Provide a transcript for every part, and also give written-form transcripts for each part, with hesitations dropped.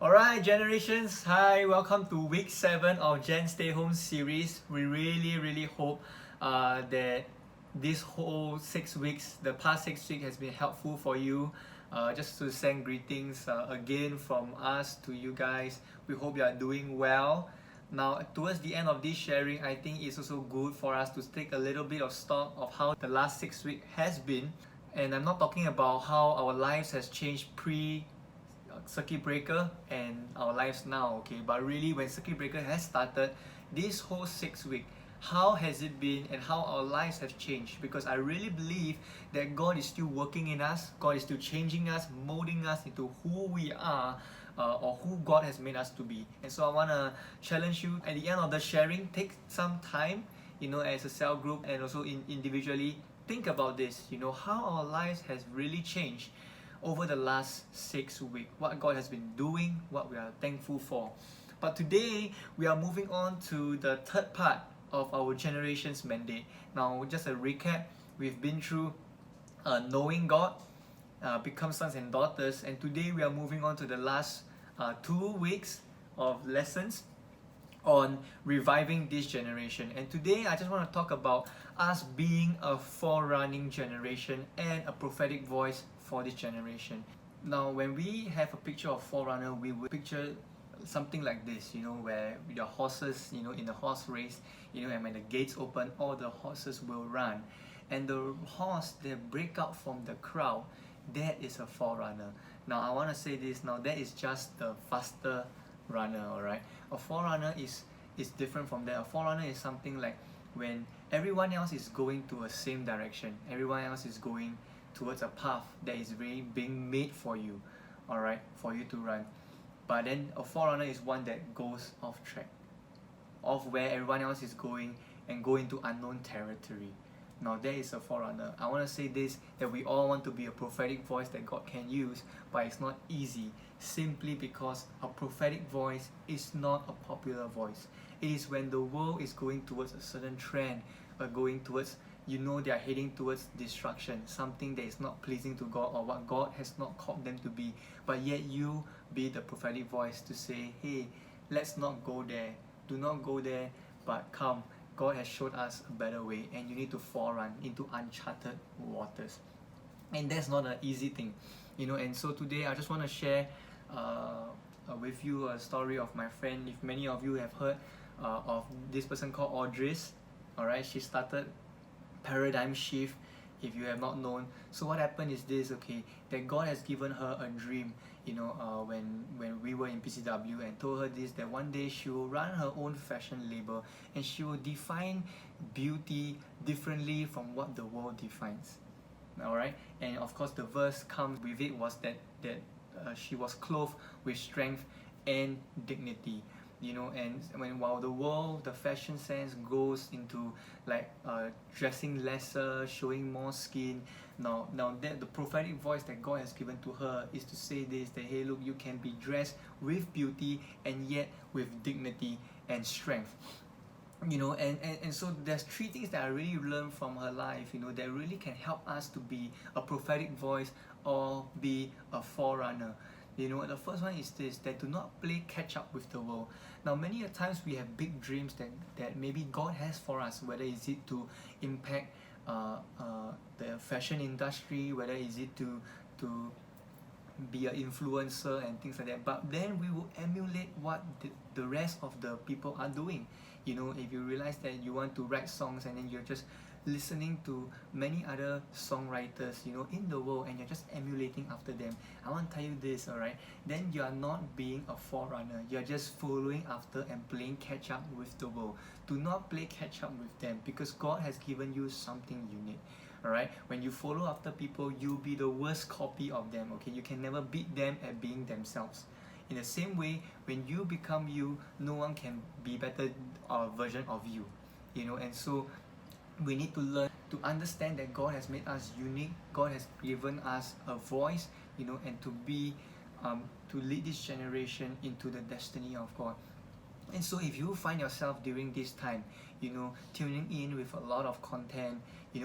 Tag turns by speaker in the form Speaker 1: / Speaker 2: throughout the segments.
Speaker 1: Alright, generations, hi, welcome to week 7 of Genstayhome series. We really hope that this whole 6 weeks, the past 6 weeks has been helpful for you. Just to send greetings again from us to you guys. We hope you are doing well. Now, towards the end of this sharing, I think it's also good for us to take a little bit of stock of how the last 6 weeks has been. And I'm not talking about how our lives has changed circuit breaker and our lives now, okay, but really when circuit breaker has started, this whole 6 weeks, how has it been and how our lives have changed? Because I really believe that God is still working in us, God is still changing us, molding us into who we are, or who God has made us to be. And so I want to challenge you at the end of the sharing, take some time, as a cell group and also individually, think about this, how our lives has really changed over the last 6 weeks, what God has been doing, what we are thankful for. But today, we are moving on to the third part of our generation's mandate. Now, just a recap, we've been through knowing God, become sons and daughters, and today we are moving on to the last 2 weeks of lessons on reviving this generation. And today I just want to talk about us being a forerunning generation and a prophetic voice for this generation. Now, when we have a picture of forerunner, we will picture something like this, where your horses, in a horse race, and when the gates open, all the horses will run. And the horse, they break out from the crowd, that is a forerunner. Now, I want to say this, now that is just the faster runner, alright? A forerunner is different from that. A forerunner is something like when everyone else is going to a same direction, everyone else is going towards a path that is really being made for you, alright, for you to run. But then a forerunner is one that goes off track, off where everyone else is going and go into unknown territory. Now that is a forerunner. I want to say this, that we all want to be a prophetic voice that God can use, but it's not easy, simply because a prophetic voice is not a popular voice. It is when the world is going towards a certain trend, or going towards, they are heading towards destruction, something that is not pleasing to God or what God has not called them to be, but yet you be the prophetic voice to say, hey, let's not go there, do not go there, but come, God has showed us a better way, and you need to forerun into uncharted waters. And that's not an easy thing, and so today I just want to share with you a story of my friend. If many of you have heard of this person called Audris, alright, she started Paradigm Shift, if you have not known. So what happened is this, okay, that God has given her a dream, when we were in PCW, and told her this, that one day she will run her own fashion label and she will define beauty differently from what the world defines. Alright, and of course the verse comes with it was that she was clothed with strength and dignity. And while the world, the fashion sense goes into like dressing lesser, showing more skin, now that the prophetic voice that God has given to her is to say this, that hey, look, you can be dressed with beauty and yet with dignity and strength. And so there's 3 things that I really learned from her life, that really can help us to be a prophetic voice or be a forerunner. The first one is this, that do not play catch up with the world. Now, many a times we have big dreams that maybe God has for us, whether is it to impact the fashion industry, whether is it to be an influencer and things like that. But then we will emulate what the rest of the people are doing. If you realize that you want to write songs and then you're just listening to many other songwriters, in the world, and you're just emulating after them, I want to tell you this, alright, then you are not being a forerunner. You're just following after and playing catch up with the world. Do not play catch up with them, because God has given you something unique. Alright, when you follow after people, you'll be the worst copy of them. Okay, you can never beat them at being themselves. In the same way, when you become you, no one can be better version of you. And so we need to learn to understand that God has made us unique. God has given us a voice, and to be to lead this generation into the destiny of God. And so if you find yourself during this time, tuning in with a lot of content,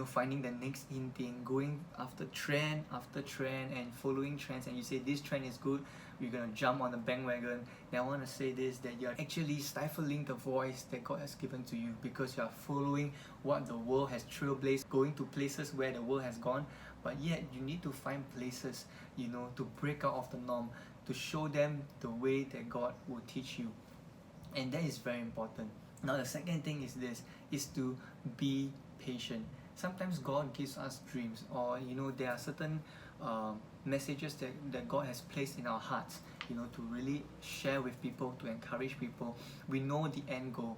Speaker 1: finding the next in thing, going after trend and following trends, and you say this trend is good, you're gonna jump on the bandwagon, then I want to say this, that you're actually stifling the voice that God has given to you, because you are following what the world has trailblazed, going to places where the world has gone. But yet you need to find places, to break out of the norm, to show them the way that God will teach you. And that is very important. Now the second thing is this, is to be patient. Sometimes God gives us dreams, or there are certain messages that God has placed in our hearts, to really share with people, to encourage people. We know the end goal,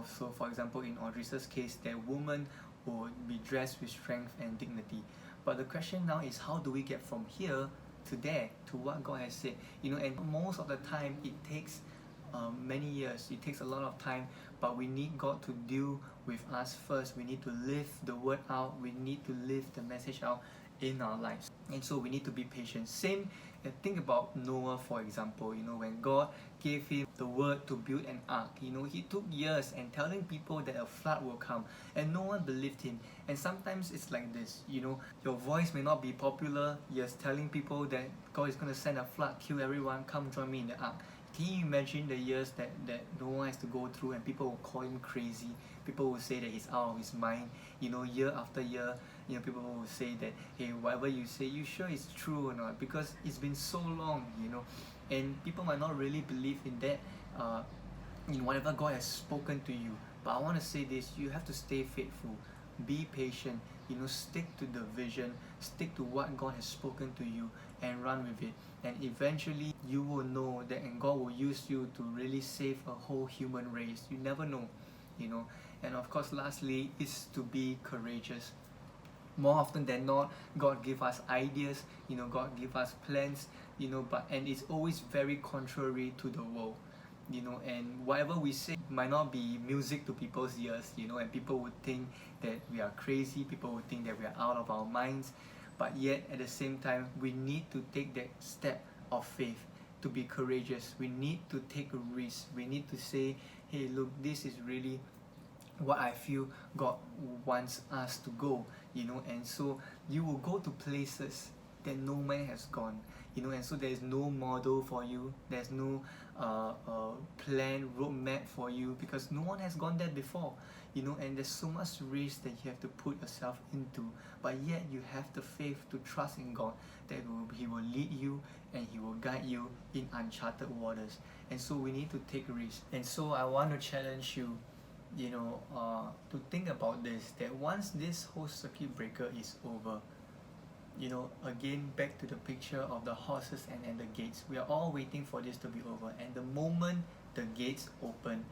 Speaker 1: so for example in Audrey's case, that woman would be dressed with strength and dignity. But the question now is, how do we get from here to there, to what God has said? And most of the time it takes many years, it takes a lot of time, but we need God to deal with us first. We need to live the word out, we need to live the message out in our lives, and so we need to be patient. Same, think about Noah, for example. When God gave him the word to build an ark, he took years and telling people that a flood will come, and no one believed him. And sometimes it's like this, your voice may not be popular, you're telling people that God is going to send a flood, kill everyone, come join me in the ark. Can you imagine the years that Noah has to go through, and people will call him crazy, people will say that he's out of his mind, year after year, people will say that, hey, whatever you say, you sure it's true or not? Because it's been so long, and people might not really believe in that, in whatever God has spoken to you. But I want to say this, you have to stay faithful, be patient, stick to the vision, stick to what God has spoken to you, and run with it. And eventually you will know that, and God will use you to really save a whole human race. You never know, And of course, lastly, is to be courageous. More often than not, God give us ideas, God give us plans, and it's always very contrary to the world, and whatever we say might not be music to people's ears, and people would think that we are crazy, people would think that we are out of our minds. But yet at the same time, we need to take that step of faith, to be courageous. We need to take a risk. We need to say, hey, look, this is really what I feel God wants us to go, and so you will go to places that no man has gone, and so there is no model for you, there's no plan, roadmap for you, because no one has gone there before, and there's so much risk that you have to put yourself into. But yet you have the faith to trust in God, that He will lead you and He will guide you in uncharted waters. And so we need to take risks. And so I want to challenge you, to think about this, that once this whole circuit breaker is over, again, back to the picture of the horses and the gates. We are all waiting for this to be over, and the moment the gates open,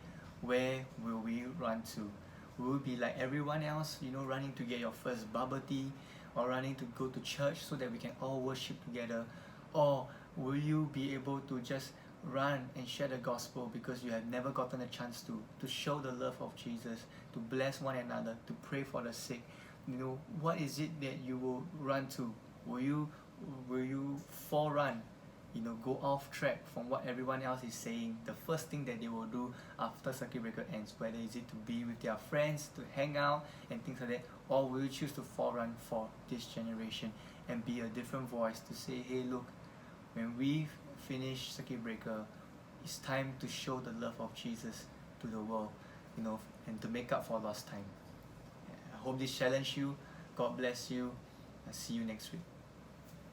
Speaker 1: where will we run to? Will we be like everyone else, running to get your first bubble tea, or running to go to church so that we can all worship together? Or will you be able to just run and share the gospel because you have never gotten a chance to show the love of Jesus, to bless one another, to pray for the sick? What is it that you will run to? Will you forerun, go off track from what everyone else is saying? The first thing that they will do after circuit breaker ends, whether is it to be with their friends, to hang out and things like that, or will you choose to forerun for this generation and be a different voice to say, hey, look, when we finish circuit breaker, it's time to show the love of Jesus to the world, and to make up for lost time. I hope this challenged you. God bless you. I'll see you next week.